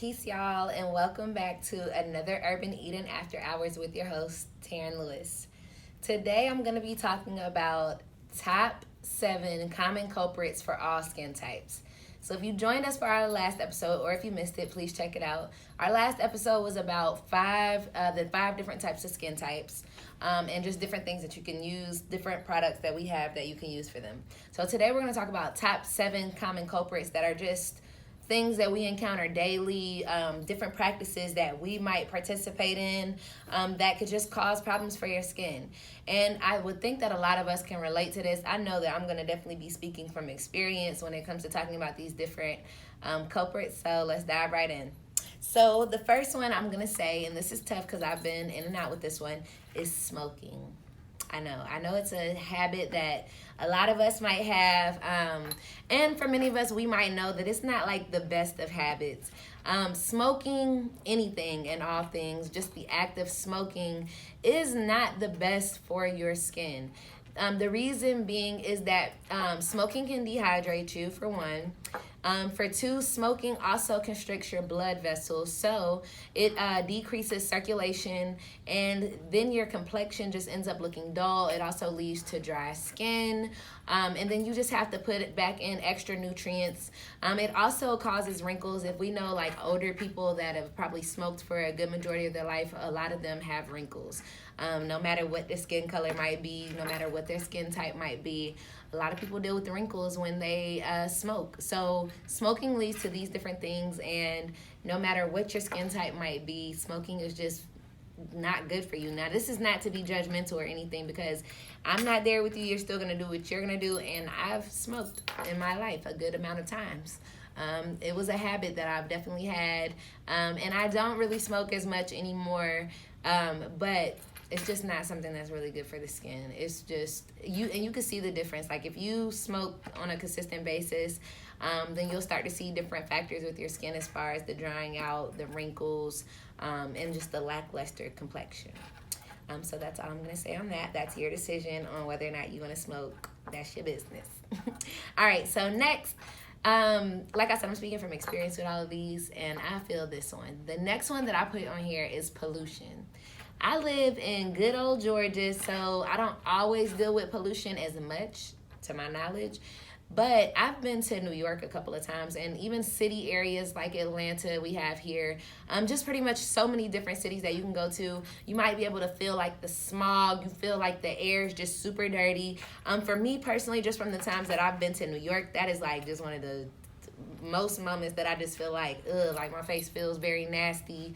Peace, y'all, and welcome back to another Urban Eden After Hours with your host, Taryn Lewis. Today, I'm going to be talking about top 7 common culprits for all skin types. So if you joined us for our last episode, or if you missed it, please check it out. Our last episode was about the five different types of skin types, and just different things that you can use, different products that we have that you can use for them. So today we're going to talk about top 7 common culprits that are just things that we encounter daily, different practices that we might participate in that could just cause problems for your skin. And I would think that a lot of us can relate to this. I know that I'm going to definitely be speaking from experience when it comes to talking about these different culprits. So let's dive right in. So the first one I'm going to say, and this is tough because I've been in and out with this one, is smoking. I know it's a habit that a lot of us might have, and for many of us, we might know that it's not like the best of habits. Smoking anything and all things, just the act of smoking, is not the best for your skin. The reason being is that smoking can dehydrate you, for one. For two, smoking also constricts your blood vessels, so it decreases circulation, and then your complexion just ends up looking dull. It also leads to dry skin, and then you just have to put it back in extra nutrients. It also causes wrinkles. If we know like older people that have probably smoked for a good majority of their life, a lot of them have wrinkles. No matter what their skin color might be, no matter what their skin type might be, a lot of people deal with the wrinkles when they smoke. So smoking leads to these different things, and no matter what your skin type might be, smoking is just not good for you. Now, this is not to be judgmental or anything, because I'm not there with you. You're still going to do what you're going to do, and I've smoked in my life a good amount of times. It was a habit that I've definitely had, and I don't really smoke as much anymore, but it's just not something that's really good for the skin. It's just, you can see the difference. Like if you smoke on a consistent basis, then you'll start to see different factors with your skin as far as the drying out, the wrinkles, and just the lackluster complexion. So that's all I'm going to say on that. That's your decision on whether or not you want to smoke. That's your business. All right, so next, like I said, I'm speaking from experience with all of these, and I feel this one. The next one that I put on here is pollution. I live in good old Georgia, so I don't always deal with pollution as much, to my knowledge. But I've been to New York a couple of times, and even city areas like Atlanta we have here. Just pretty much so many different cities that you can go to. You might be able to feel like the smog. You feel like the air is just super dirty. For me personally, just from the times that I've been to New York, that is like just one of the most moments that I just feel like my face feels very nasty.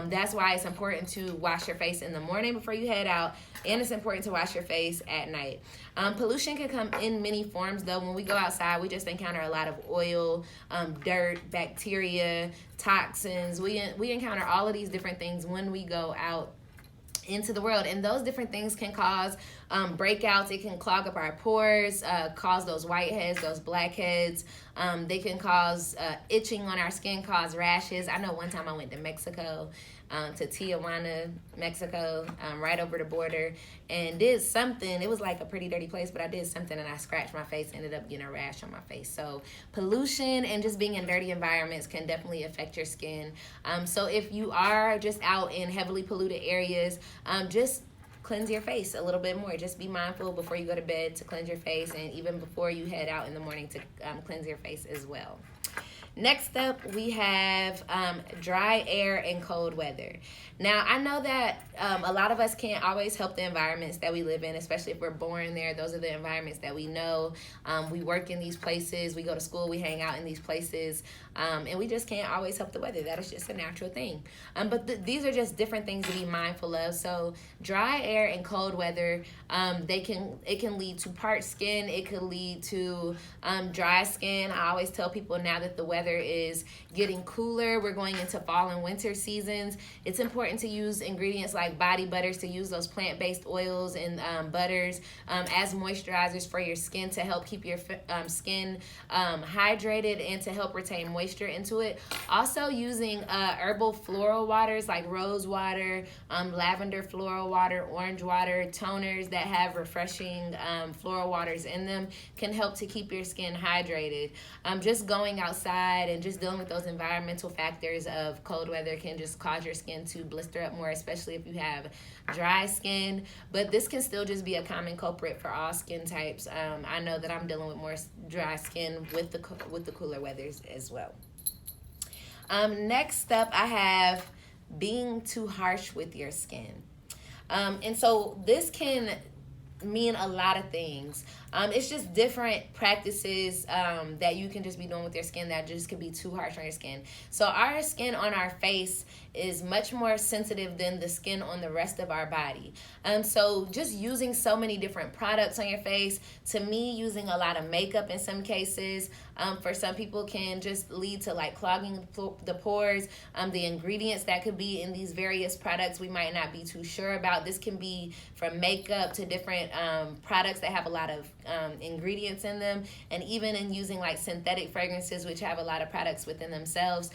That's why it's important to wash your face in the morning before you head out, and it's important to wash your face at night. Pollution can come in many forms, though. When we go outside, we just encounter a lot of oil, dirt, bacteria, toxins. We encounter all of these different things when we go out into the world, and those different things can cause breakouts. It can clog up our pores, cause those whiteheads, those blackheads. They can cause itching on our skin, cause rashes. I know one time I went to Mexico, to Tijuana, Mexico, right over the border, and did something. It was like a pretty dirty place, but I did something and I scratched my face, ended up getting a rash on my face. So pollution and just being in dirty environments can definitely affect your skin. So if you are just out in heavily polluted areas, just cleanse your face a little bit more. Just be mindful before you go to bed to cleanse your face, and even before you head out in the morning to cleanse your face as well. Next up, we have dry air and cold weather. Now, I know that a lot of us can't always help the environments that we live in, especially if we're born there. Those are the environments that we know. We work in these places. We go to school. We hang out in these places. And we just can't always help the weather. That is just a natural thing. But these are just different things to be mindful of. So dry air and cold weather, it can lead to parched skin. It could lead to dry skin. I always tell people now that the weather is getting cooler, we're going into fall and winter seasons, it's important to use ingredients like body butters, to use those plant-based oils and butters as moisturizers for your skin to help keep your skin hydrated and to help retain moisture into it. Also using herbal floral waters like rose water, lavender floral water, orange water, toners that have refreshing floral waters in them can help to keep your skin hydrated. Just going outside outside and just dealing with those environmental factors of cold weather can just cause your skin to blister up more, especially if you have dry skin. But this can still just be a common culprit for all skin types. I know that I'm dealing with more dry skin with the cooler weathers as well. Next up, I have being too harsh with your skin. And so this can mean a lot of things. It's just different practices that you can just be doing with your skin that just could be too harsh on your skin. So our skin on our face is much more sensitive than the skin on the rest of our body. So just using so many different products on your face, to me, using a lot of makeup in some cases, for some people can just lead to like clogging the pores. The ingredients that could be in these various products we might not be too sure about. This can be from makeup to different products that have a lot of ingredients in them, and even in using like synthetic fragrances, which have a lot of products within themselves.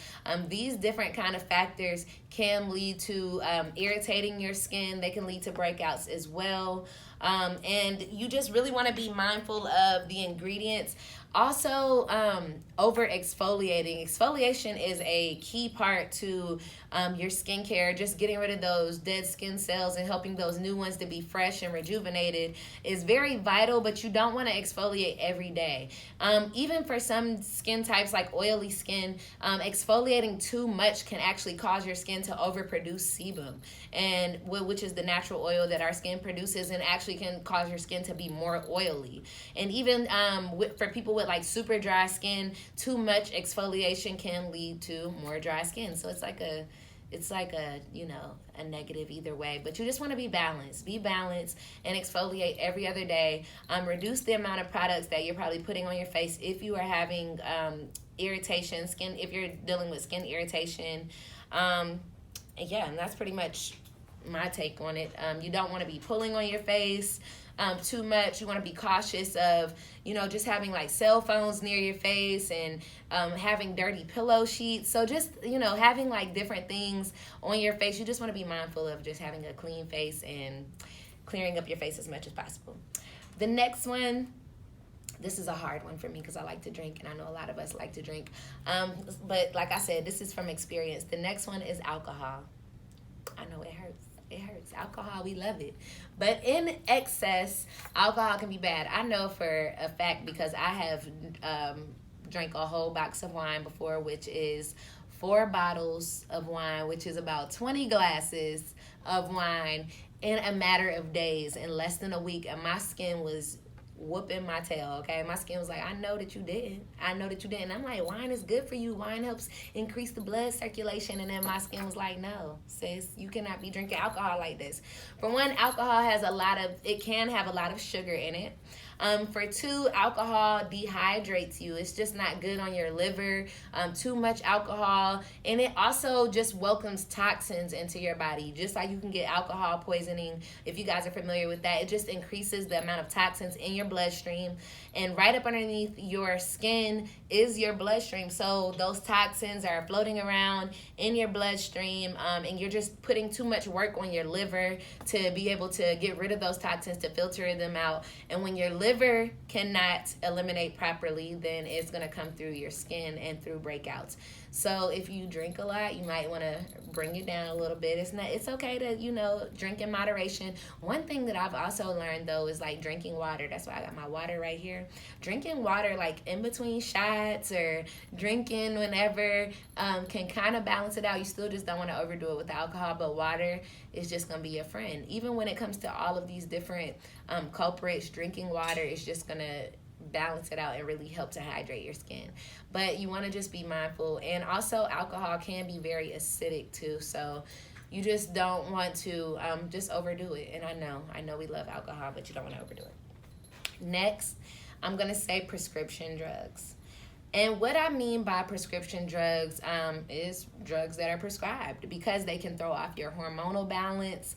These different kind of factors can lead to irritating your skin. They can lead to breakouts as well. And you just really want to be mindful of the ingredients. Also, over exfoliating. Exfoliation is a key part to your skincare. Just getting rid of those dead skin cells and helping those new ones to be fresh and rejuvenated is very vital, but you don't want to exfoliate every day. Even for some skin types like oily skin, exfoliating too much can actually cause your skin to overproduce sebum, and which is the natural oil that our skin produces, and actually can cause your skin to be more oily. And even for people with like super dry skin, too much exfoliation can lead to more dry skin. So it's like a negative either way. But you just want to be balanced and exfoliate every other day. Reduce the amount of products that you're probably putting on your face if you are having irritation, if you're dealing with skin irritation. And that's pretty much my take on it. You don't want to be pulling on your face too much. You want to be cautious of, just having like cell phones near your face and having dirty pillow sheets. So just, having like different things on your face. You just want to be mindful of just having a clean face and clearing up your face as much as possible. The next one, this is a hard one for me because I like to drink, and I know a lot of us like to drink. But like I said, this is from experience. The next one is alcohol. I know it hurts. It hurts. Alcohol, we love it. But in excess, alcohol can be bad. I know for a fact because I have drank a whole box of wine before, which is 4 bottles of wine, which is about 20 glasses of wine in a matter of days, in less than a week. And my skin was whooping my tail, okay? My skin was like, I know that you didn't. And I'm like, wine is good for you. Wine helps increase the blood circulation. And then my skin was like, no, sis, you cannot be drinking alcohol like this. For one, alcohol can have a lot of sugar in it. For 2, alcohol dehydrates you. It's just not good on your liver. Too much alcohol. And it also just welcomes toxins into your body. Just like you can get alcohol poisoning, if you guys are familiar with that. It just increases the amount of toxins in your bloodstream. And right up underneath your skin is your bloodstream. So those toxins are floating around in your bloodstream. And you're just putting too much work on your liver to be able to get rid of those toxins, to filter them out. And when your liver cannot eliminate properly, then it's going to come through your skin and through breakouts. So if you drink a lot, you might want to bring it down a little bit. It's okay to, drink in moderation. One thing that I've also learned, though, is like drinking water. That's why I got my water right here. Drinking water like in between shots or drinking whenever can kind of balance it out. You still just don't want to overdo it with alcohol, but water is just going to be your friend. Even when it comes to all of these different culprits, drinking water is just going to balance it out and really help to hydrate your skin. But you want to just be mindful. And also alcohol can be very acidic too, so you just don't want to just overdo it. And I know we love alcohol, but you don't want to overdo it. Next, I'm going to say prescription drugs. And what I mean by prescription drugs is drugs that are prescribed because they can throw off your hormonal balance.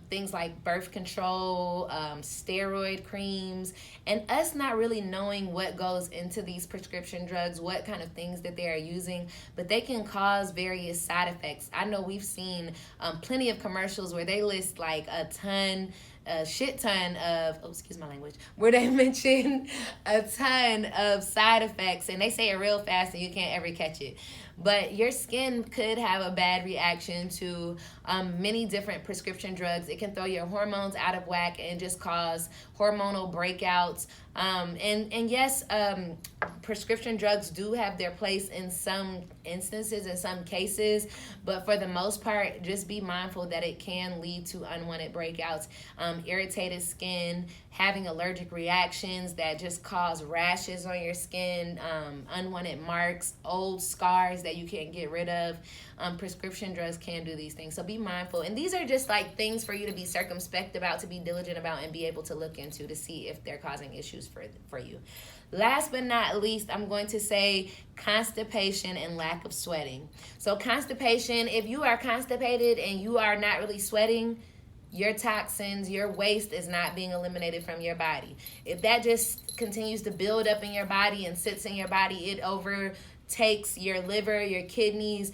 Things like birth control, steroid creams, and us not really knowing what goes into these prescription drugs, what kind of things that they are using, but they can cause various side effects. I know we've seen plenty of commercials where they list like a ton a shit ton of, excuse my language, where they mention a ton of side effects, and they say it real fast and you can't ever catch it. But your skin could have a bad reaction to many different prescription drugs. It can throw your hormones out of whack and just cause hormonal breakouts. And yes, prescription drugs do have their place in some instances, in some cases, but for the most part, just be mindful that it can lead to unwanted breakouts, irritated skin, having allergic reactions that just cause rashes on your skin, unwanted marks, old scars that you can't get rid of. Prescription drugs can do these things, so be mindful. And these are just like things for you to be circumspect about, to be diligent about, and be able to look into to see if they're causing issues for you. Last but not least, I'm going to say constipation and lack of sweating. So constipation, if you are constipated and you are not really sweating, your toxins, your waste is not being eliminated from your body. If that just continues to build up in your body and sits in your body, it overtakes your liver, your kidneys,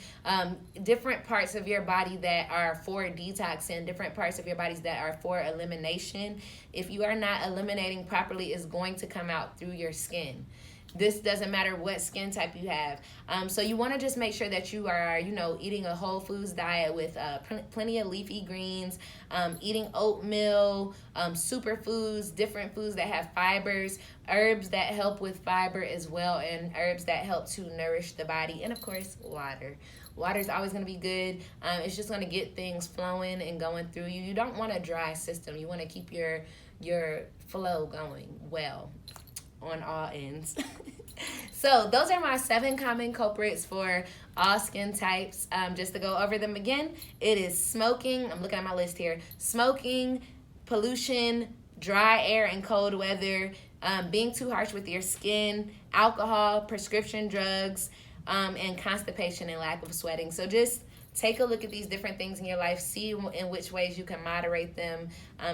different parts of your body that are for detoxing, different parts of your bodies that are for elimination. If you are not eliminating properly, it's going to come out through your skin. This doesn't matter what skin type you have. So you want to just make sure that you are, eating a whole foods diet with plenty of leafy greens, eating oatmeal, superfoods, different foods that have fibers, herbs that help with fiber as well, and herbs that help to nourish the body, and of course, water. Water is always going to be good. It's just going to get things flowing and going through you. You don't want a dry system. You want to keep your flow going well on all ends. So those are my 7 common culprits for all skin types. Just to go over them again, it is smoking. I'm looking at my list here. Smoking, pollution, dry air and cold weather, being too harsh with your skin, alcohol, prescription drugs, and constipation and lack of sweating. So just take a look at these different things in your life. See in which ways you can moderate them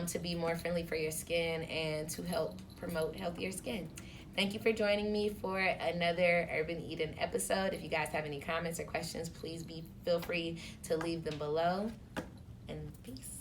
to be more friendly for your skin and to help promote healthier skin. Thank you for joining me for another Urban Eden episode. If you guys have any comments or questions, please feel free to leave them below. And peace.